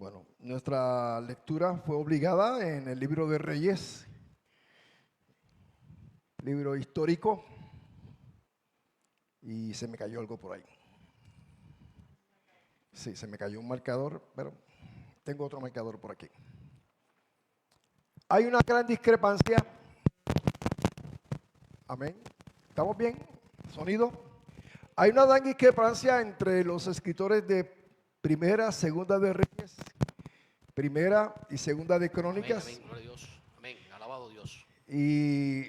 Bueno, nuestra lectura fue obligada en el libro de Reyes, libro histórico, y se me cayó algo por ahí. Sí, se me cayó un marcador, pero tengo otro marcador por aquí. Hay una gran discrepancia. Amén. ¿Estamos bien? ¿Sonido? Hay una gran discrepancia entre los escritores de Primera, Segunda de Reyes, Primera y Segunda de Crónicas. Amén, gloria a Dios. Amén, alabado Dios. Y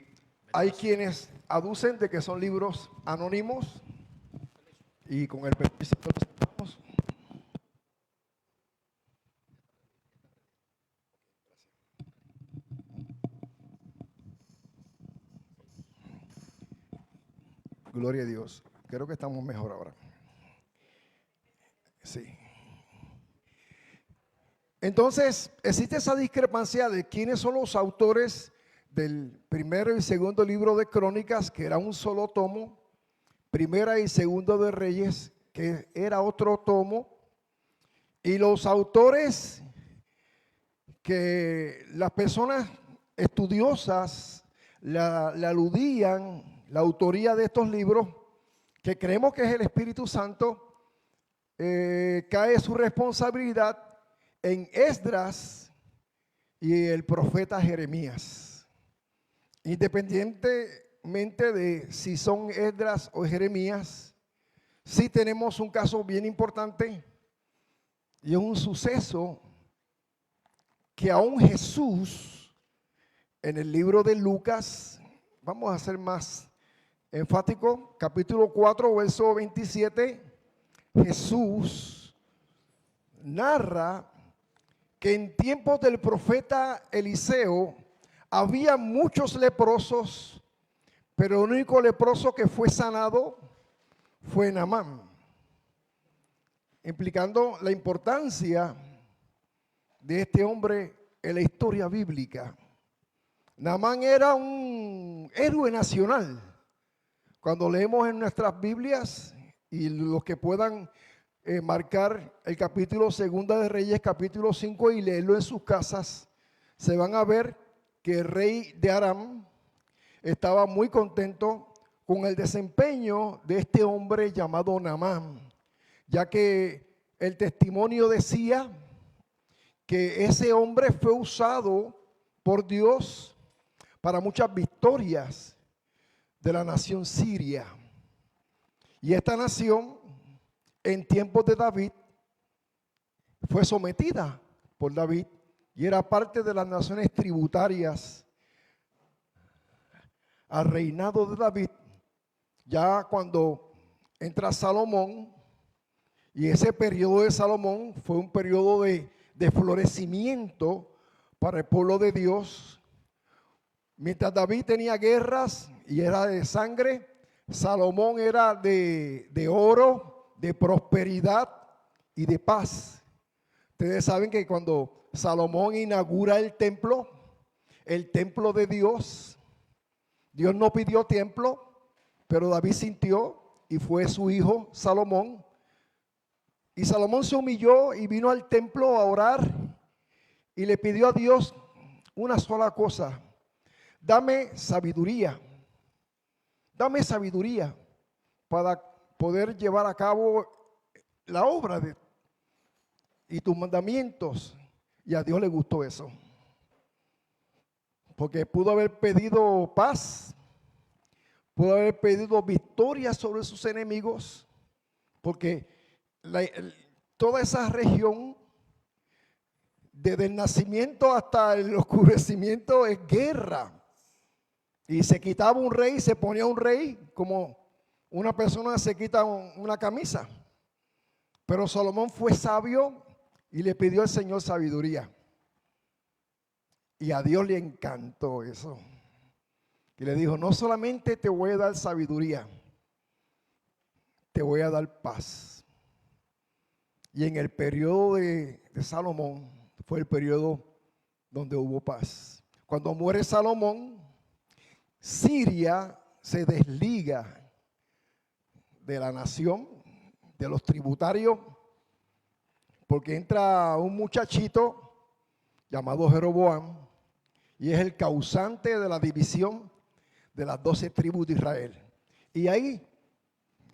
hay quienes aducen de que son libros anónimos. Y con el permiso de los hermanos. Gloria a Dios. Creo que estamos mejor ahora. Sí. Entonces, existe esa discrepancia de quiénes son los autores del primero y segundo libro de Crónicas, que era un solo tomo, Primera y Segunda de Reyes, que era otro tomo, y los autores que las personas estudiosas la aludían, la autoría de estos libros, que creemos que es el Espíritu Santo, cae su responsabilidad en Esdras y el profeta Jeremías. Independientemente de si son Esdras o Jeremías, sí tenemos un caso bien importante y es un suceso que aún Jesús, en el libro de Lucas, vamos a ser más enfático, capítulo 4, verso 27, Jesús narra que en tiempos del profeta Eliseo había muchos leprosos, pero el único leproso que fue sanado fue Naamán, implicando la importancia de este hombre en la historia bíblica. Naamán era un héroe nacional. Cuando leemos en nuestras Biblias, y los que puedan marcar el capítulo Segunda de Reyes, capítulo 5, y leerlo en sus casas, se van a ver que el rey de Aram estaba muy contento con el desempeño de este hombre llamado Naamán, ya que el testimonio decía que ese hombre fue usado por Dios para muchas victorias de la nación siria. Y esta nación, en tiempos de David, fue sometida por David y era parte de las naciones tributarias al reinado de David. Ya cuando entra Salomón, y ese periodo de Salomón fue un periodo de florecimiento para el pueblo de Dios. Mientras David tenía guerras y era de sangre, Salomón era de oro, de prosperidad y de paz. Ustedes saben que cuando Salomón inaugura el templo de Dios, Dios no pidió templo, pero David sintió y fue su hijo Salomón. Y Salomón se humilló y vino al templo a orar y le pidió a Dios una sola cosa: dame sabiduría para poder llevar a cabo la obra y tus mandamientos. Y a Dios le gustó eso, porque pudo haber pedido paz, pudo haber pedido victoria sobre sus enemigos, porque toda esa región, desde el nacimiento hasta el oscurecimiento, es guerra. Y se quitaba un rey, se ponía un rey, como una persona se quita una camisa. Pero Salomón fue sabio y le pidió al Señor sabiduría. Y a Dios le encantó eso. Y le dijo: no solamente te voy a dar sabiduría, te voy a dar paz. Y en el periodo de Salomón fue el periodo donde hubo paz. Cuando muere Salomón, Siria se desliga de la nación, de los tributarios, porque entra un muchachito llamado Jeroboam y es el causante de la división de las 12 tribus de Israel. Y ahí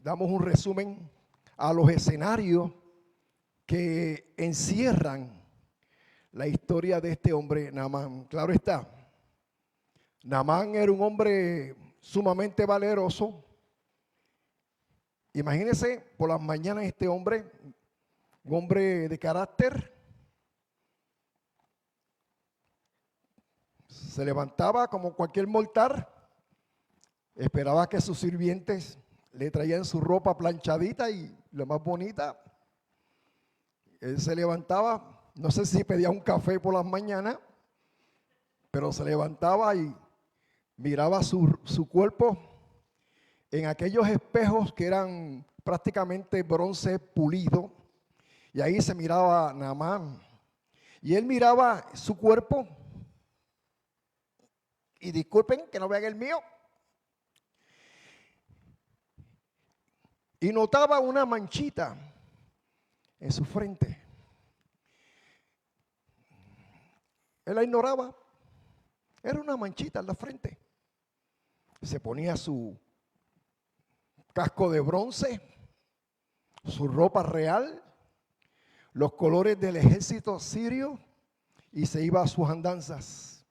damos un resumen a los escenarios que encierran la historia de este hombre Naamán. Claro está, Naamán era un hombre sumamente valeroso. Imagínense por las mañanas este hombre, un hombre de carácter, se levantaba como cualquier mortal, esperaba que sus sirvientes le traían su ropa planchadita y la más bonita. Él se levantaba, no sé si pedía un café por las mañanas, pero se levantaba y miraba su cuerpo en aquellos espejos que eran prácticamente bronce pulido, y ahí se miraba Naamán. Y él miraba su cuerpo, y disculpen que no vean el mío, y notaba una manchita en su frente. Él la ignoraba, era una manchita en la frente. Se ponía su casco de bronce, su ropa real, los colores del ejército sirio, y se iba a sus andanzas.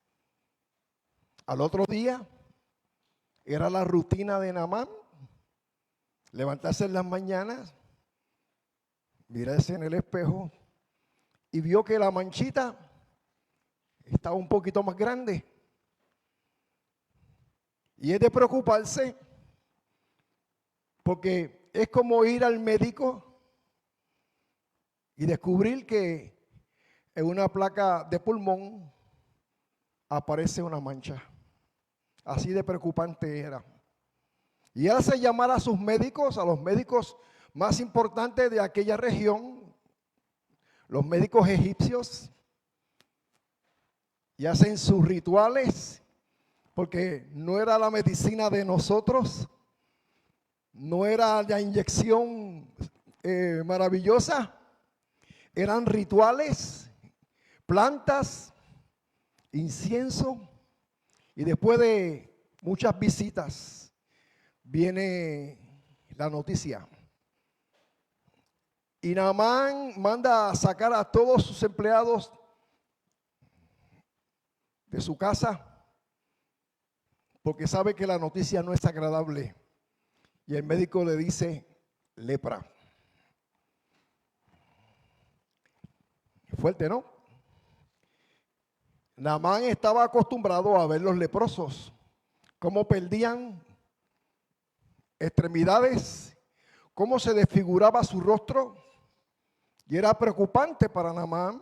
Al otro día era la rutina de Naamán, levantarse en las mañanas, mirarse en el espejo y vio que la manchita estaba un poquito más grande. Y es de preocuparse, porque es como ir al médico y descubrir que en una placa de pulmón aparece una mancha. Así de preocupante era. Y él hace llamar a sus médicos, a los médicos más importantes de aquella región, los médicos egipcios, y hacen sus rituales, porque no era la medicina de nosotros, no era la inyección maravillosa, eran rituales, plantas, incienso, y después de muchas visitas viene la noticia. Y Naamán manda a sacar a todos sus empleados de su casa, porque sabe que la noticia no es agradable. Y el médico le dice: lepra. Fuerte, ¿no? Naamán estaba acostumbrado a ver los leprosos, cómo perdían extremidades, cómo se desfiguraba su rostro, y era preocupante para Naamán.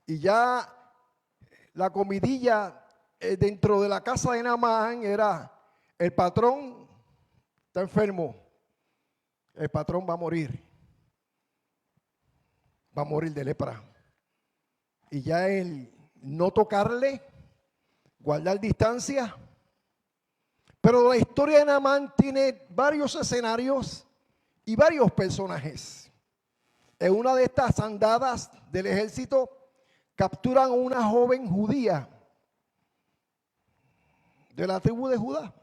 Y ya la comidilla dentro de la casa de Naamán era: el patrón está enfermo, el patrón va a morir de lepra. Y ya el no tocarle, guardar distancia. Pero la historia de Naamán tiene varios escenarios y varios personajes. En una de estas andadas del ejército capturan a una joven judía de la tribu de Judá.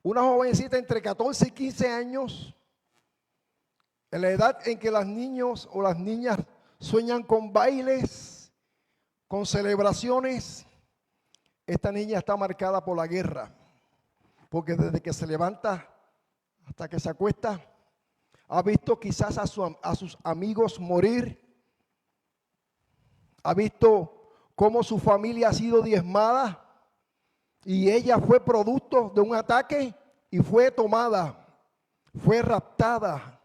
Una jovencita entre 14 y 15 años, en la edad en que los niños o las niñas sueñan con bailes, con celebraciones. Esta niña está marcada por la guerra, porque desde que se levanta hasta que se acuesta, ha visto quizás a sus amigos morir, ha visto cómo su familia ha sido diezmada, y ella fue producto de un ataque y fue tomada, fue raptada.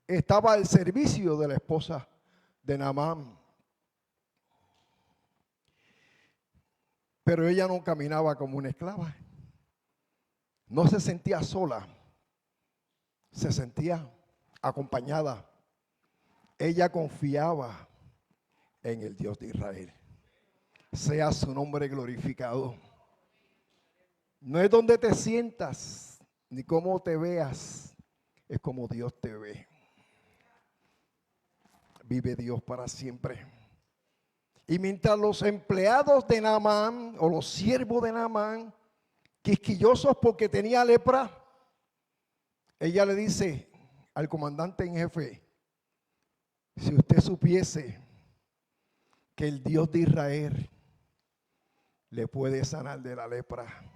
Estaba al servicio de la esposa de Naamán. Pero ella no caminaba como una esclava. No se sentía sola, se sentía acompañada. Ella confiaba en el Dios de Israel. Sea su nombre glorificado. No es donde te sientas, ni cómo te veas, es como Dios te ve. Vive Dios para siempre. Y mientras los empleados de Naamán, o los siervos de Naamán, quisquillosos porque tenía lepra, ella le dice al comandante en jefe: si usted supiese que el Dios de Israel le puede sanar de la lepra.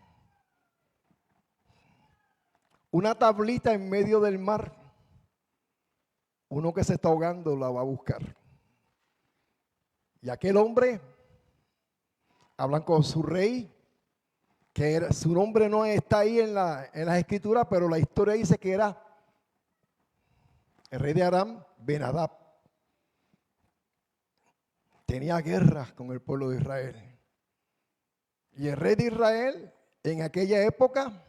Una tablita en medio del mar, uno que se está ahogando la va a buscar. Y aquel hombre, hablan con su rey, que era, su nombre no está ahí en las escrituras, pero la historia dice que era el rey de Aram, Ben-Hadad. Tenía guerras con el pueblo de Israel. Y el rey de Israel en aquella época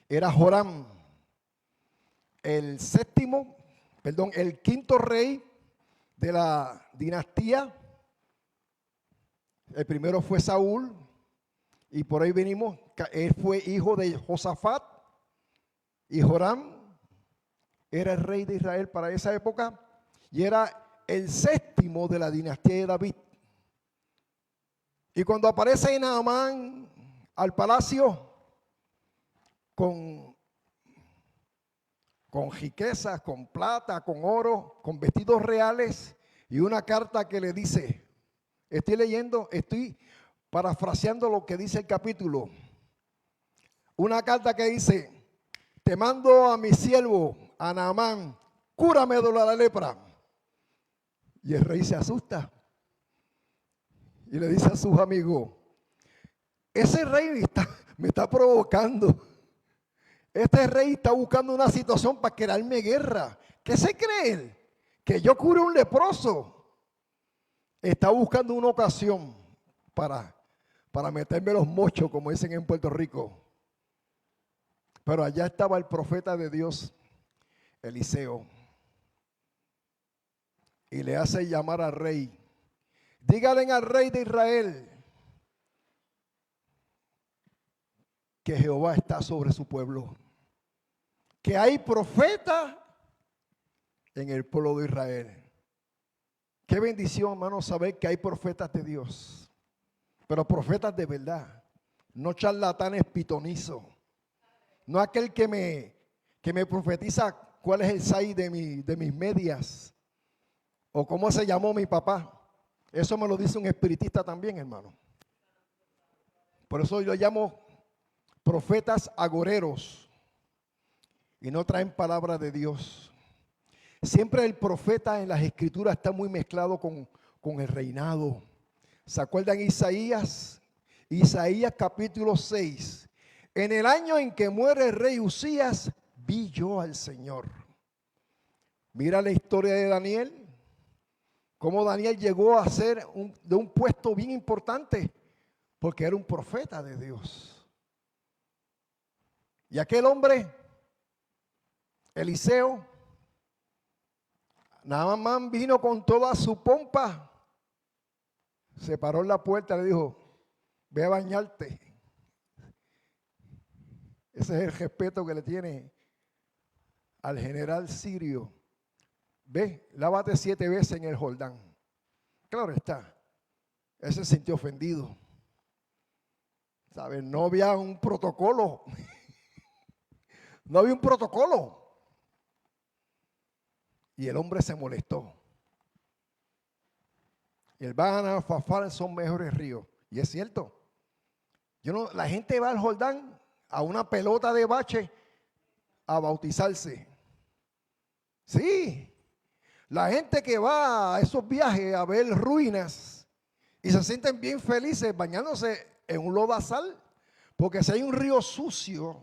era Joram, el quinto rey de la dinastía. El primero fue Saúl, y por ahí venimos, él fue hijo de Josafat, y Joram era el rey de Israel para esa época, y era el séptimo de la dinastía de David. Y cuando aparece Naamán al palacio con riquezas, con plata, con oro, con vestidos reales, y una carta que le dice, estoy parafraseando lo que dice el capítulo, una carta que dice: te mando a mi siervo, a Naamán, cúrame de la lepra. Y el rey se asusta y le dice a sus amigos: ese rey me está provocando. Este rey está buscando una situación para crearme guerra. ¿Qué se cree él? Que yo cure a un leproso. Está buscando una ocasión para meterme los mochos, como dicen en Puerto Rico. Pero allá estaba el profeta de Dios, Eliseo, y le hace llamar al rey: díganle al rey de Israel que Jehová está sobre su pueblo, que hay profeta en el pueblo de Israel. Qué bendición, hermano, saber que hay profetas de Dios, pero profetas de verdad, no charlatanes pitonizos, no aquel que me profetiza cuál es el size de mis medias, o cómo se llamó mi papá. Eso me lo dice un espiritista también, hermano. Por eso yo llamo profetas agoreros, y no traen palabra de Dios. Siempre el profeta en las escrituras está muy mezclado con el reinado. ¿Se acuerdan Isaías? Isaías capítulo 6. En el año en que muere el rey Usías, vi yo al Señor. Mira la historia de Daniel. Cómo Daniel llegó a ser de un puesto bien importante, porque era un profeta de Dios. Y aquel hombre, Eliseo, Naamán vino con toda su pompa, se paró en la puerta y le dijo: ve a bañarte. Ese es el respeto que le tiene al general sirio. Ve, lávate 7 veces en el Jordán. Claro está, él se sintió ofendido. ¿Sabes? No había un protocolo. No había un protocolo. Y el hombre se molestó. Y el Bana, Fafal son mejores ríos. Y es cierto. La gente va al Jordán a una pelota de bache a bautizarse. Sí. La gente que va a esos viajes a ver ruinas y se sienten bien felices bañándose en un lodazal, porque si hay un río sucio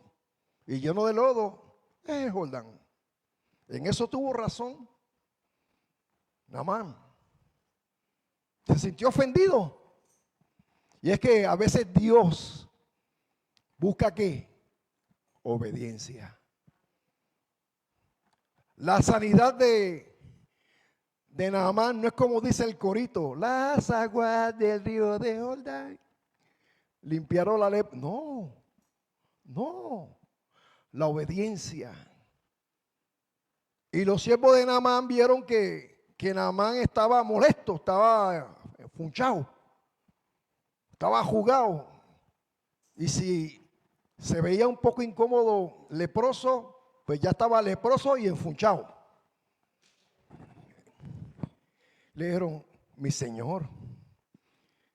y lleno de lodo, es el Jordán. En eso tuvo razón Naamán. Se sintió ofendido. Y es que a veces Dios busca ¿qué? Obediencia. La sanidad de Naamán no es como dice el corito: las aguas del río de Jordán limpiaron la lepra. No. No, la obediencia. Y los siervos de Naamán vieron que Naamán estaba molesto, estaba funchado, estaba jugado. Y si se veía un poco incómodo, leproso, pues ya estaba leproso y enfunchado. Le dijeron, mi señor,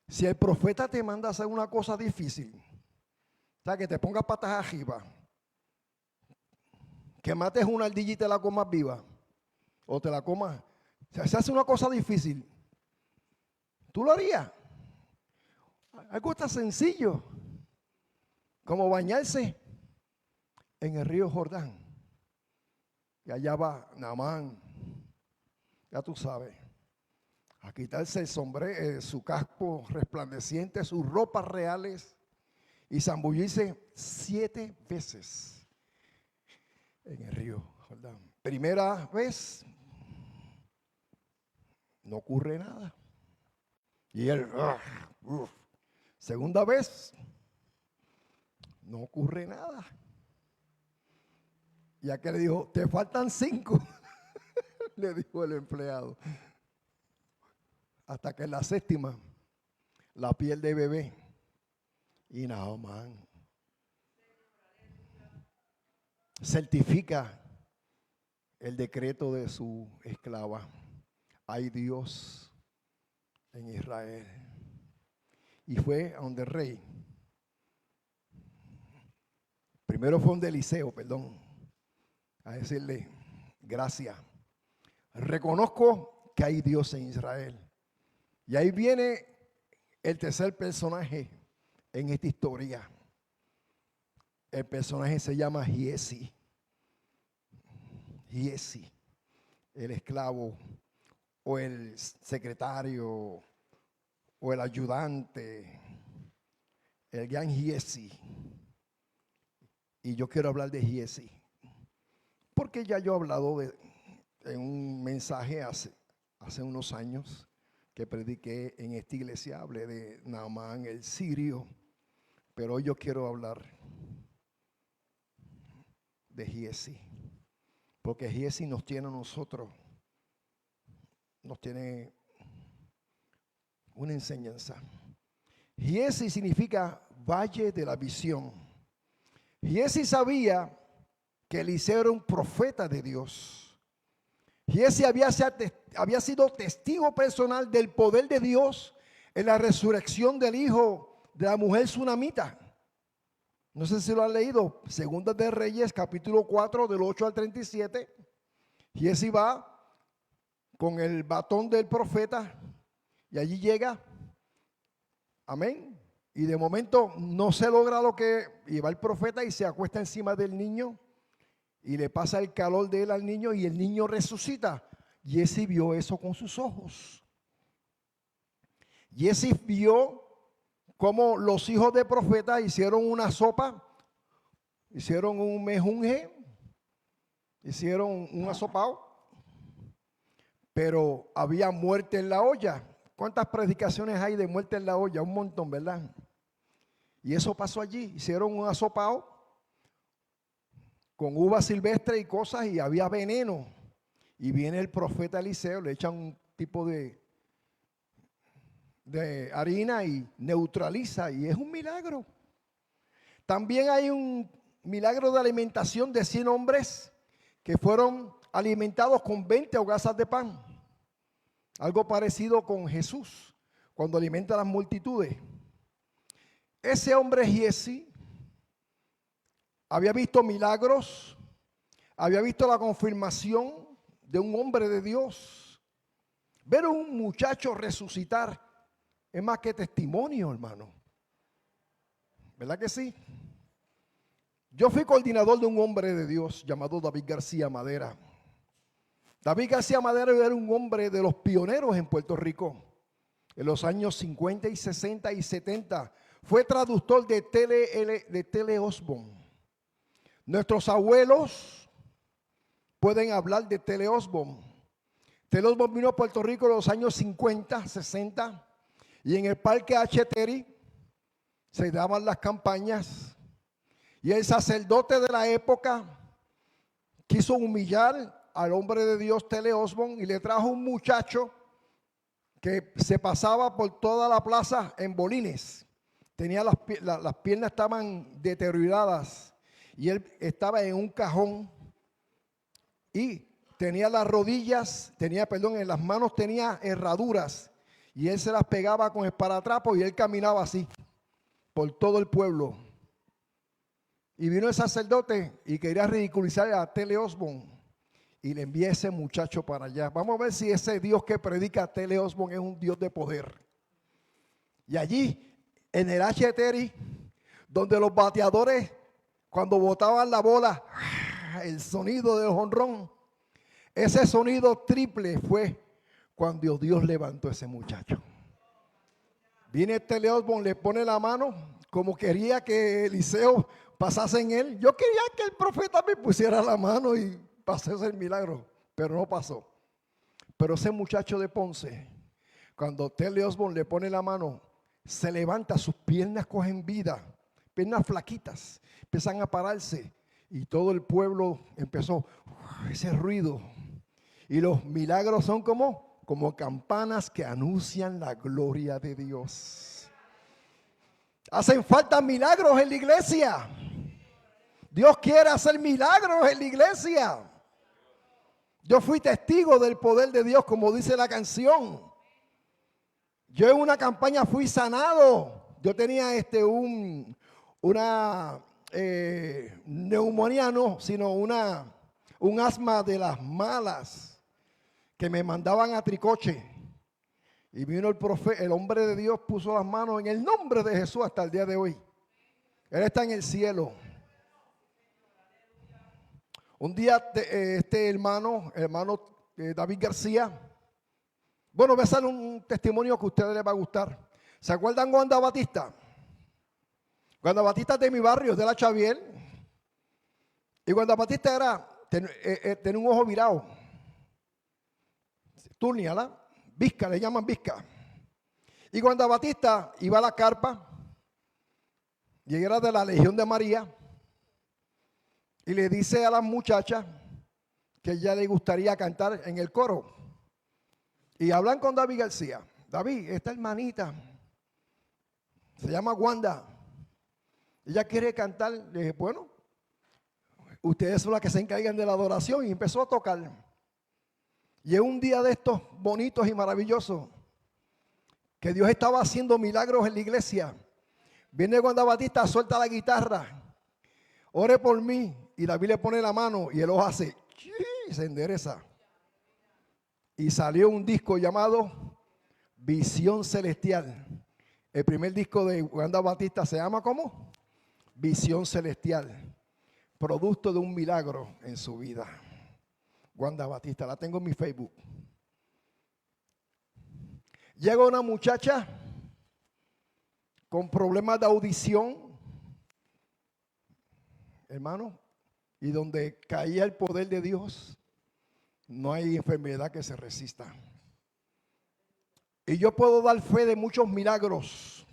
si el profeta te manda a hacer una cosa difícil, o sea, que te pongas patas arriba, que mates una ardilla y te la comas viva, o te la comas, o sea, se hace una cosa difícil, ¿tú lo harías? Algo tan sencillo como bañarse en el río Jordán. Y allá va Naamán, ya tú sabes, a quitarse el sombrero, su casco resplandeciente, sus ropas reales y zambullirse 7 veces en el río Jordán. Primera vez, no ocurre nada. Y él, segunda vez, no ocurre nada. Y aquel le dijo, te faltan 5, le dijo el empleado. Hasta que en la 7ª, la piel de bebé. Y Naamán certifica el decreto de su esclava. Hay Dios en Israel. Y fue a donde el rey. Primero fue donde Eliseo, a decirle, gracias. Reconozco que hay Dios en Israel. Y ahí viene el tercer personaje en esta historia. El personaje se llama Giesi. Giesi, el esclavo o el secretario o el ayudante, el gran Giesi. Y yo quiero hablar de Giesi, porque ya yo he hablado en un mensaje hace unos años que prediqué en esta iglesia, hablé de Naamán el sirio, pero hoy yo quiero hablar de Giesi, porque Giesi nos tiene a nosotros, nos tiene una enseñanza. Giesi significa Valle de la Visión. Giesi sabía que Eliseo era un profeta de Dios. Giesi había sido testigo personal del poder de Dios en la resurrección del hijo de la mujer sunamita. No sé si lo han leído, Segunda de Reyes, capítulo 4, del 8 al 37. Giesi va con el batón del profeta y allí llega. Amén. Y de momento no se logra lo que iba el profeta y se acuesta encima del niño. Y le pasa el calor de él al niño y el niño resucita. Giesi vio eso con sus ojos. Giesi vio cómo los hijos de profeta hicieron una sopa, hicieron un mejunje, hicieron un asopao, pero había muerte en la olla. ¿Cuántas predicaciones hay de muerte en la olla? Un montón, ¿verdad? Y eso pasó allí. Hicieron un asopao con uvas silvestres y cosas y había veneno. Y viene el profeta Eliseo, le echan un tipo de harina y neutraliza, y es un milagro. También hay un milagro de alimentación de 100 hombres que fueron alimentados con 20 hogazas de pan. Algo parecido con Jesús cuando alimenta a las multitudes. Ese hombre Giesi había visto milagros, había visto la confirmación de un hombre de Dios. Ver a un muchacho resucitar es más que testimonio, hermano. ¿Verdad que sí? Yo fui coordinador de un hombre de Dios llamado David García Madera. David García Madera era un hombre de los pioneros en Puerto Rico. En los años 50 y 60 y 70 fue traductor de Tele Osborne. Nuestros abuelos pueden hablar de Tele Osborne. Tele Osborne vino a Puerto Rico en los años 50, 60 y en el Parque H. Terry se daban las campañas Y el sacerdote de la época quiso humillar al hombre de Dios Tele Osborn y le trajo un muchacho que se pasaba por toda la plaza en bolines. Tenía las piernas estaban deterioradas y él estaba en un cajón y tenía las rodillas, en las manos tenía herraduras y él se las pegaba con esparadrapo y él caminaba así por todo el pueblo. Y vino el sacerdote y quería ridiculizar a Tele Osborn y le envía ese muchacho para allá. Vamos a ver si ese Dios que predica Tele Osborn es un Dios de poder. Y allí, en el H-Terry, donde los bateadores, cuando botaban la bola, el sonido del jonrón, ese sonido triple fue cuando Dios levantó a ese muchacho. Viene Tele Osborn, le pone la mano, como quería que Eliseo pasase en él. Yo quería que el profeta me pusiera la mano y pasase el milagro, pero no pasó. Pero ese muchacho de Ponce, cuando Tele Osborn le pone la mano, se levanta, sus piernas cogen vida, piernas flaquitas, empiezan a pararse y todo el pueblo empezó ese ruido. Y los milagros son como campanas que anuncian la gloria de Dios. Hacen falta milagros en la iglesia. Dios quiere hacer milagros en la iglesia. Yo fui testigo del poder de Dios, como dice la canción. Yo en una campaña fui sanado. Yo tenía una neumonía, no, sino un asma de las malas que me mandaban a Tricoche. Y vino el hombre de Dios, puso las manos en el nombre de Jesús hasta el día de hoy. Él está en el cielo. Un día este hermano David García, bueno, voy a hacer un testimonio que a ustedes les va a gustar. ¿Se acuerdan Wanda Batista? Wanda Batista es de mi barrio, de la Xavier. Y Wanda Batista tenía un ojo virado. Turnia, ¿la? Vizca, le llaman Vizca. Y Wanda Batista iba a la carpa y era de la Legión de María. Y le dice a las muchachas que ella le gustaría cantar en el coro. Y hablan con David García. David, esta hermanita se llama Wanda. Ella quiere cantar. Le dije, bueno, ustedes son las que se encargan de la adoración. Y empezó a tocar. Y es un día de estos bonitos y maravillosos que Dios estaba haciendo milagros en la iglesia. Viene Wanda Batista, suelta la guitarra. Ore por mí. Y David le pone la mano y el ojo hace y se endereza. Y salió un disco llamado Visión Celestial. El primer disco de Wanda Batista se llama ¿cómo? Visión Celestial. Producto de un milagro en su vida. Wanda Batista, la tengo en mi Facebook. Llega una muchacha con problemas de audición, hermano, y donde caía el poder de Dios, no hay enfermedad que se resista. Y yo puedo dar fe de muchos milagros.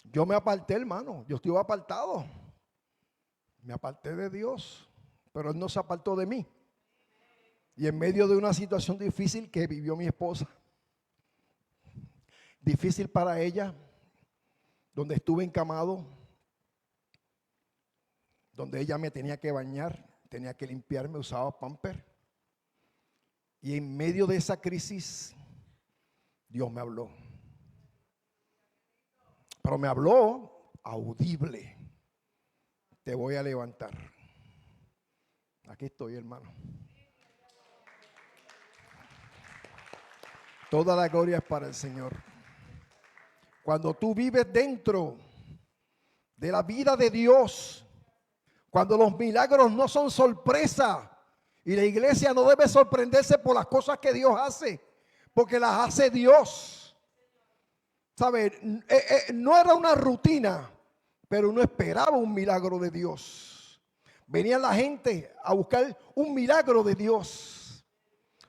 Yo me aparté, hermano, yo estuve apartado. Me aparté de Dios, pero Él no se apartó de mí. Y en medio de una situación difícil que vivió mi esposa, difícil para ella, donde estuve encamado, donde ella me tenía que bañar, tenía que limpiarme, usaba pamper. Y en medio de esa crisis, Dios me habló. Pero me habló audible. Te voy a levantar. Aquí estoy, hermano. Toda la gloria es para el Señor. Cuando tú vives dentro de la vida de Dios, cuando los milagros no son sorpresa, y la iglesia no debe sorprenderse por las cosas que Dios hace, porque las hace Dios. ¿Sabe? No era una rutina, pero uno esperaba un milagro de Dios. Venía la gente a buscar un milagro de Dios.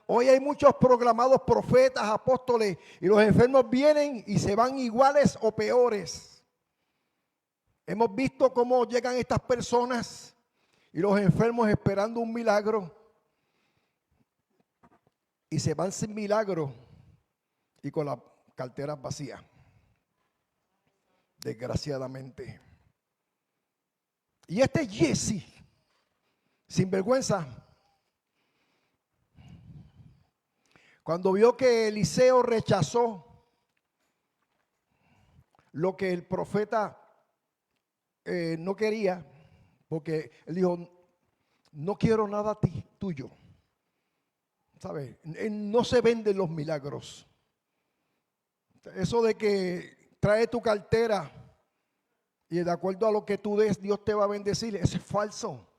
Hoy hay muchos proclamados profetas, apóstoles, y los enfermos vienen y se van iguales o peores. Hemos visto cómo llegan estas personas y los enfermos esperando un milagro y se van sin milagro y con las carteras vacías, desgraciadamente. Y este Jesse, sin vergüenza, cuando vio que Eliseo rechazó lo que el profeta no quería, porque él dijo, no quiero nada tuyo. ¿Sabes? No se venden los milagros. Eso de que trae tu cartera y de acuerdo a lo que tú des, Dios te va a bendecir, eso es falso.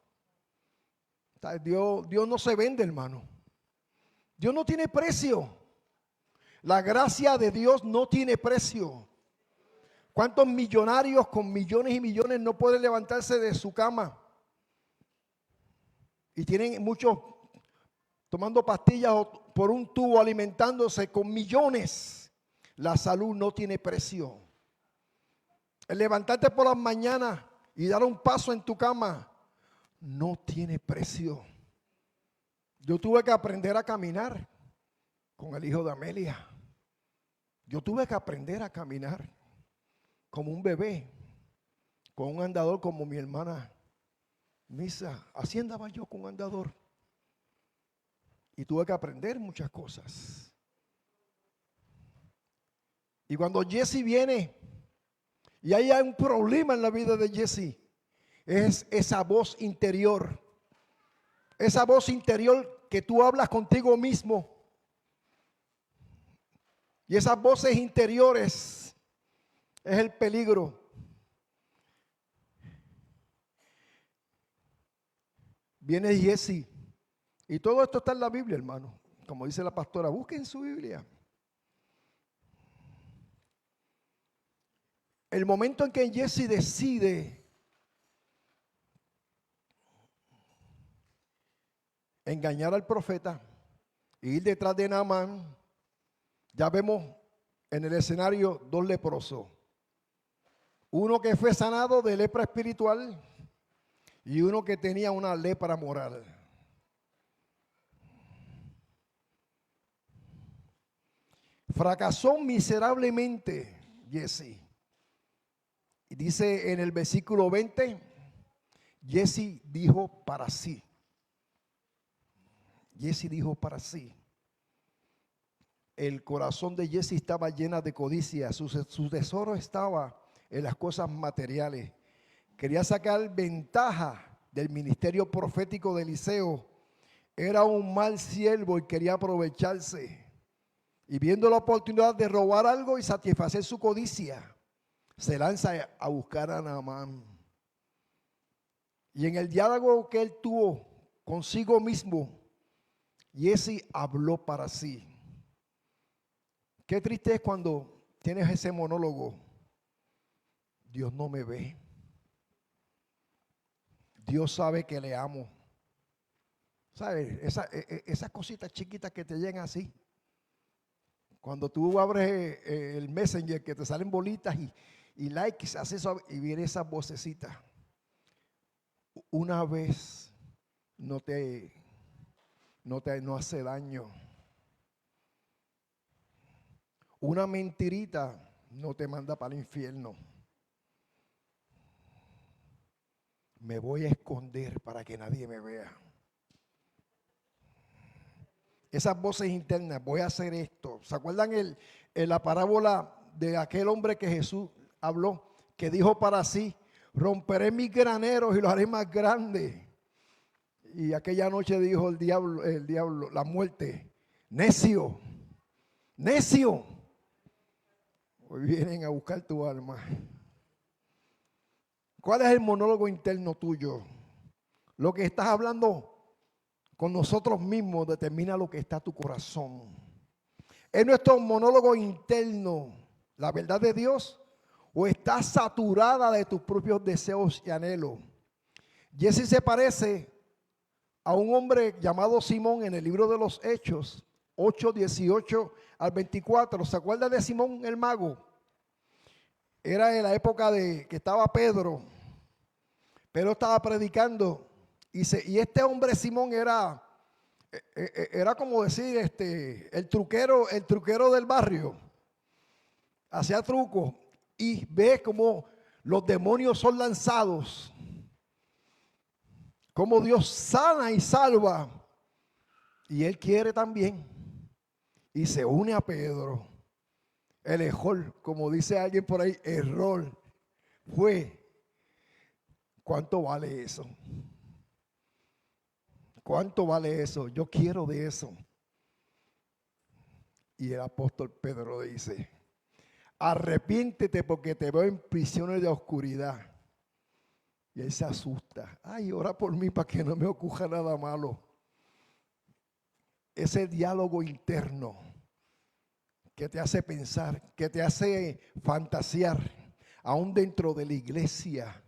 Dios no se vende, hermano. Dios no tiene precio. La gracia de Dios no tiene precio. ¿Cuántos millonarios con millones y millones no pueden levantarse de su cama? Y tienen muchos tomando pastillas o por un tubo alimentándose con millones. La salud no tiene precio. El levantarte por las mañanas y dar un paso en tu cama no tiene precio. Yo tuve que aprender a caminar con el hijo de Amelia. Yo tuve que aprender a caminar como un bebé, con un andador como mi hermana Misa. Así andaba yo con un andador. Y tuve que aprender muchas cosas. Y cuando Jesse viene y hay un problema en la vida de Jesse, es esa voz interior. Esa voz interior que tú hablas contigo mismo. Y esas voces interiores es el peligro. Viene Jesse. Y todo esto está en la Biblia, hermano. Como dice la pastora, busquen su Biblia. El momento en que Jesse decide engañar al profeta e ir detrás de Naamán, ya vemos en el escenario dos leprosos. Uno que fue sanado de lepra espiritual y uno que tenía una lepra moral. Fracasó miserablemente Jesse. Y dice en el versículo 20, Jesse dijo para sí. Jesse dijo para sí. El corazón de Jesse estaba lleno de codicia. Su tesoro estaba en las cosas materiales. Quería sacar ventaja del ministerio profético de Eliseo. Era un mal siervo y quería aprovecharse. Y viendo la oportunidad de robar algo y satisfacer su codicia, se lanza a buscar a Naamán. Y en el diálogo que él tuvo consigo mismo, Jesse habló para sí. Qué triste es cuando tienes ese monólogo. Dios no me ve. Dios sabe que le amo. ¿Sabes? Esas cositas chiquitas que te llegan así. Cuando tú abres el Messenger, que te salen bolitas y likes, haces eso y viene esa vocecita. Una vez no hace daño. Una mentirita no te manda para el infierno. Me voy a esconder para que nadie me vea. Esas voces internas, voy a hacer esto. ¿Se acuerdan en la parábola de aquel hombre que Jesús habló? Que dijo para sí, romperé mis graneros y los haré más grandes. Y aquella noche dijo el diablo, la muerte, necio, necio. Hoy vienen a buscar tu alma. ¿Cuál es el monólogo interno tuyo? Lo que estás hablando con nosotros mismos determina lo que está tu corazón. ¿Es nuestro monólogo interno la verdad de Dios o está saturada de tus propios deseos y anhelos? Jesse se parece a un hombre llamado Simón en el libro de los Hechos 8, 18 al 24. ¿Se acuerda de Simón el mago? era en la época de que estaba Pedro. Pedro estaba predicando y este hombre Simón era como decir el truquero del barrio. Hacía trucos y ve cómo los demonios son lanzados, cómo Dios sana y salva, y él quiere también, y se une a Pedro. El error, como dice alguien por ahí, error fue: ¿cuánto vale eso? ¿Cuánto vale eso? Yo quiero de eso. Y el apóstol Pedro dice: arrepiéntete porque te veo en prisiones de oscuridad. Y él se asusta. Ay, ora por mí para que no me ocurra nada malo. Ese diálogo interno que te hace pensar, que te hace fantasear, aún dentro de la iglesia,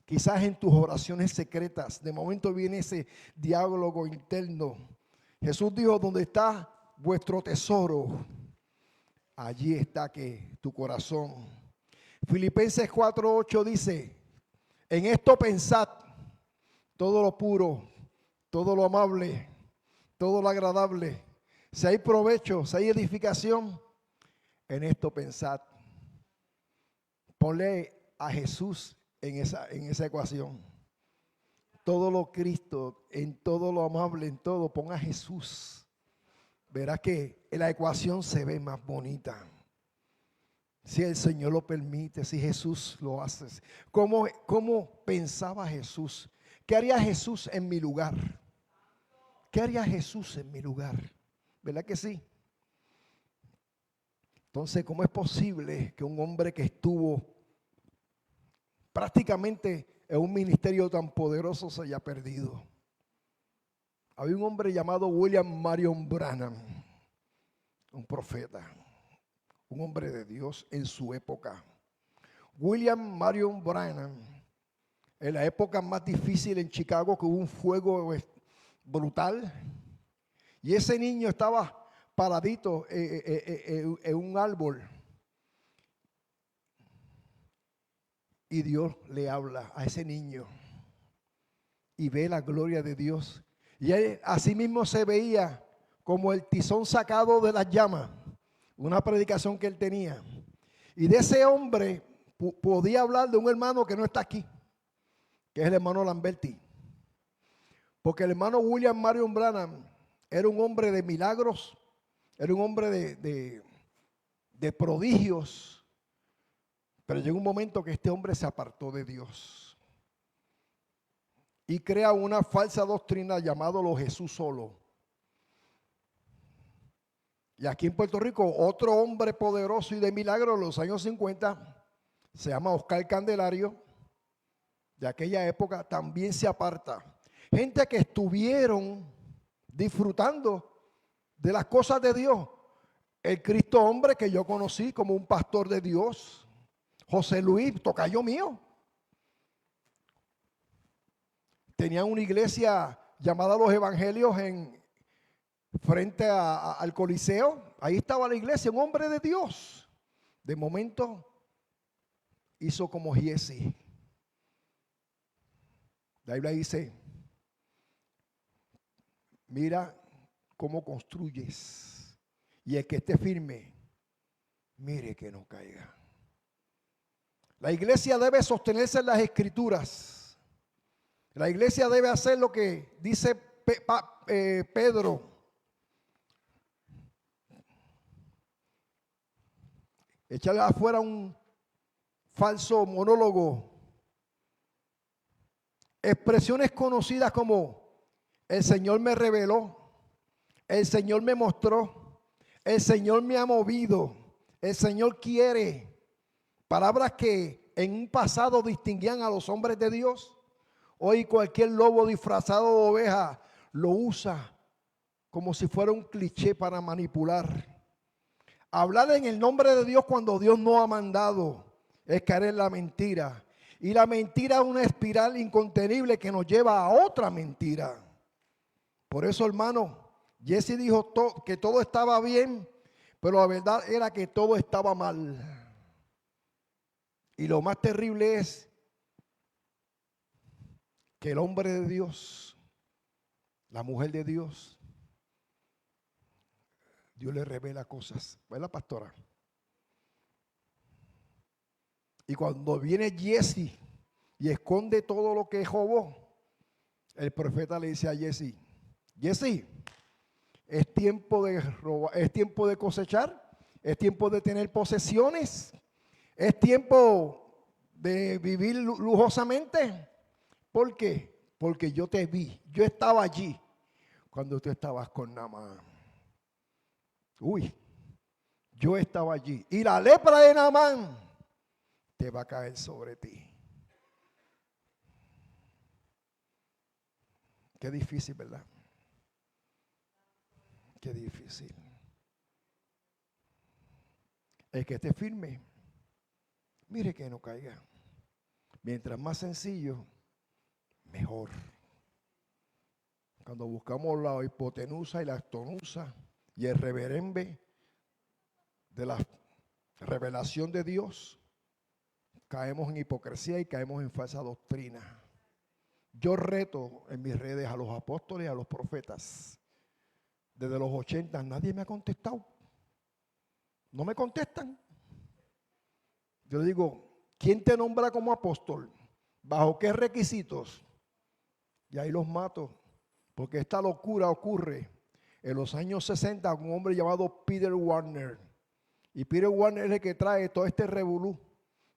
quizás en tus oraciones secretas, de momento viene ese diálogo interno. Jesús dijo: donde está vuestro tesoro, allí está que tu corazón. Filipenses 4:8 dice: en esto pensad, todo lo puro, todo lo amable, todo lo agradable, si hay provecho, si hay edificación, en esto pensad. Ponle a Jesús en esa ecuación. Todo lo Cristo, en todo lo amable, en todo, pon a Jesús. Verás que la ecuación se ve más bonita. Si el Señor lo permite, si Jesús lo hace. ¿Cómo pensaba Jesús? ¿Qué haría Jesús en mi lugar? ¿Qué haría Jesús en mi lugar? ¿Verdad que sí? Entonces, ¿cómo es posible que un hombre que estuvo prácticamente en un ministerio tan poderoso se haya perdido? Había un hombre llamado William Marion Branham, un profeta, un hombre de Dios en su época. William Marion Branham, en la época más difícil en Chicago, que hubo un fuego brutal, y ese niño estaba paradito en un árbol, y Dios le habla a ese niño y ve la gloria de Dios, y él así mismo se veía como el tizón sacado de las llamas, una predicación que él tenía. Y de ese hombre podía hablar de un hermano que no está aquí, que es el hermano Lamberti. Porque el hermano William Marion Branham era un hombre de milagros, era un hombre de prodigios. Pero llegó un momento que este hombre se apartó de Dios y crea una falsa doctrina llamado lo Jesús solo. Y aquí en Puerto Rico, otro hombre poderoso y de milagros en los años 50, se llama Oscar Candelario, de aquella época, también se aparta. Gente que estuvieron disfrutando de las cosas de Dios. El Cristo hombre que yo conocí como un pastor de Dios, José Luis, tocayo mío. Tenía una iglesia llamada Los Evangelios en frente al Coliseo. Ahí estaba la iglesia, un hombre de Dios. De momento hizo como Giesi. La Biblia dice: mira cómo construyes, y el que esté firme, mire que no caiga. La iglesia debe sostenerse en las escrituras. La iglesia debe hacer lo que dice Pedro. Echarle afuera un falso monólogo. Expresiones conocidas como: el Señor me reveló, el Señor me mostró, el Señor me ha movido, el Señor quiere. Palabras que en un pasado distinguían a los hombres de Dios. Hoy cualquier lobo disfrazado de oveja lo usa como si fuera un cliché para manipular. Hablar en el nombre de Dios cuando Dios no ha mandado es caer en la mentira. Y la mentira es una espiral incontenible que nos lleva a otra mentira. Por eso, hermano, Jesse dijo que todo estaba bien, pero la verdad era que todo estaba mal. Y lo más terrible es que el hombre de Dios, la mujer de Dios, Dios le revela cosas. ¿Verdad, pastora? Y cuando viene Jesse y esconde todo lo que robó, el profeta le dice a Jesse, Jesse, es tiempo de robar, es tiempo de cosechar, es tiempo de tener posesiones, es tiempo de vivir lujosamente. ¿Por qué? Porque yo te vi, yo estaba allí cuando tú estabas con Naamán. Uy, yo estaba allí. Y la lepra de Naamán te va a caer sobre ti. Qué difícil, ¿verdad? Qué difícil. El que esté firme, mire que no caiga. Mientras más sencillo, mejor. Cuando buscamos la hipotenusa y la actonusa y el reverembe de la revelación de Dios, caemos en hipocresía y caemos en falsa doctrina. Yo reto en mis redes a los apóstoles y a los profetas. Desde los 80 nadie me ha contestado. No me contestan. Yo le digo, ¿quién te nombra como apóstol? ¿Bajo qué requisitos? Y ahí los mato. Porque esta locura ocurre en los años 60 con un hombre llamado Peter Warner. Y Peter Warner es el que trae todo este revolú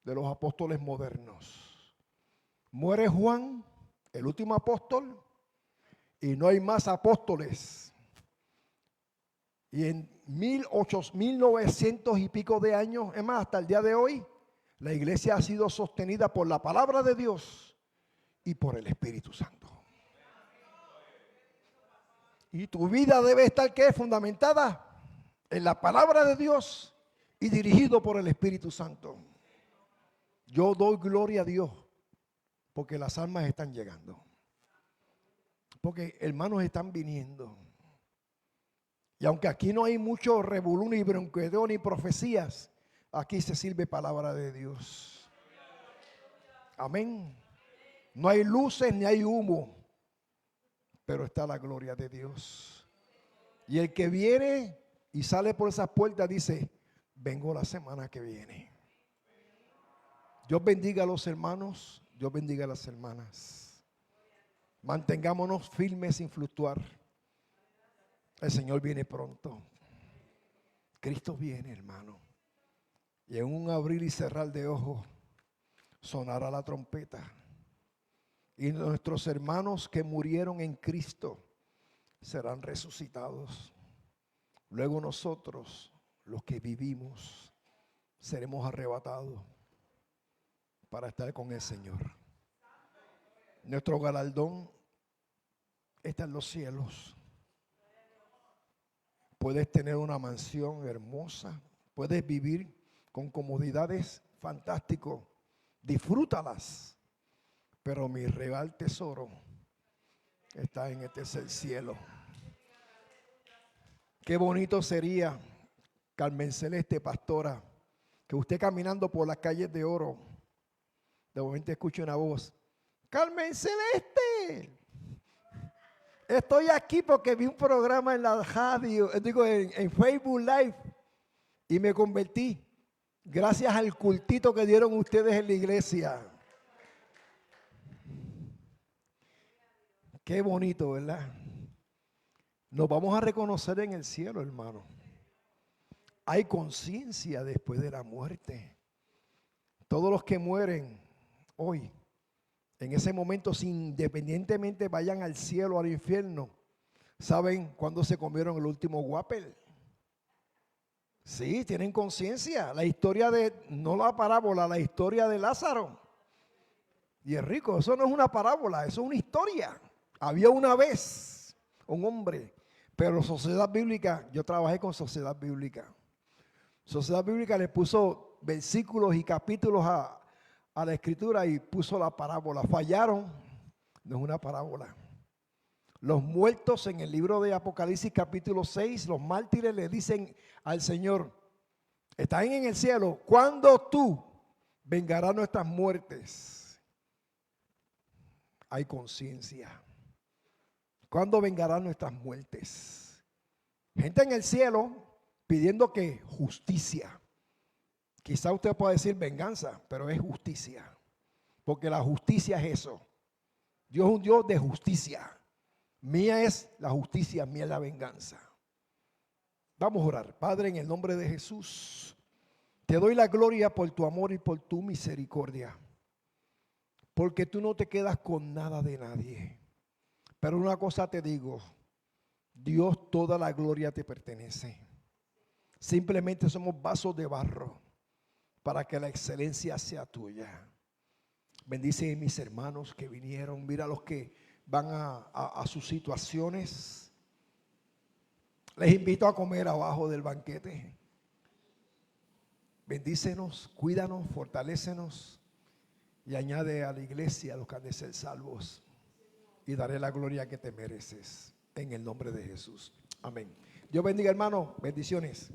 de los apóstoles modernos. Muere Juan, el último apóstol, y no hay más apóstoles. Y en 1900 y pico de años, es más, hasta el día de hoy, la iglesia ha sido sostenida por la palabra de Dios y por el Espíritu Santo. Y tu vida debe estar, ¿qué? Fundamentada en la palabra de Dios y dirigido por el Espíritu Santo. Yo doy gloria a Dios porque las almas están llegando. Porque hermanos están viniendo. Y aunque aquí no hay mucho revolú, ni bronquedeo, ni profecías, aquí se sirve palabra de Dios. Amén. No hay luces ni hay humo, pero está la gloria de Dios. Y el que viene y sale por esas puertas dice, vengo la semana que viene. Dios bendiga a los hermanos, Dios bendiga a las hermanas. Mantengámonos firmes sin fluctuar. El Señor viene pronto. Cristo viene, hermano. Y en un abrir y cerrar de ojos sonará la trompeta. Y nuestros hermanos que murieron en Cristo serán resucitados. Luego nosotros, los que vivimos, seremos arrebatados para estar con el Señor. Nuestro galardón está en los cielos. Puedes tener una mansión hermosa, puedes vivir con comodidades fantásticas, disfrútalas, pero mi real tesoro está en el tercer cielo. Qué bonito sería, Carmen Celeste, pastora, que usted caminando por las calles de Oro, de momento escuche una voz, Carmen Celeste, estoy aquí porque vi un programa en la radio, en Facebook Live, y me convertí gracias al cultito que dieron ustedes en la iglesia. Qué bonito, ¿verdad? Nos vamos a reconocer en el cielo, hermano. Hay conciencia después de la muerte. Todos los que mueren hoy, en ese momento, independientemente vayan al cielo o al infierno, ¿saben cuándo se comieron el último guapel? Sí, tienen conciencia. La historia no la parábola, la historia de Lázaro y el rico, eso no es una parábola, eso es una historia. Había una vez un hombre, pero Sociedad Bíblica, yo trabajé con Sociedad Bíblica. Sociedad Bíblica le puso versículos y capítulos a la escritura y puso la parábola. Fallaron, no es una parábola. Los muertos en el libro de Apocalipsis capítulo 6, los mártires le dicen al Señor, están en el cielo, cuando tú vengará nuestras muertes. Hay conciencia. ¿Cuándo vengará nuestras muertes? Gente en el cielo pidiendo que justicia. Quizá usted pueda decir venganza, pero es justicia. Porque la justicia es eso. Dios es un Dios de justicia. Mía es la justicia, mía es la venganza. Vamos a orar. Padre, en el nombre de Jesús, te doy la gloria por tu amor y por tu misericordia. Porque tú no te quedas con nada de nadie. Pero una cosa te digo, Dios, toda la gloria te pertenece. Simplemente somos vasos de barro para que la excelencia sea tuya. Bendice a mis hermanos que vinieron. Mira a los que van a sus situaciones. Les invito a comer abajo del banquete. Bendícenos, cuídanos, fortalécenos y añade a la iglesia a los que han de ser salvos. Y daré la gloria que te mereces en el nombre de Jesús. Amén. Dios bendiga, hermano. Bendiciones.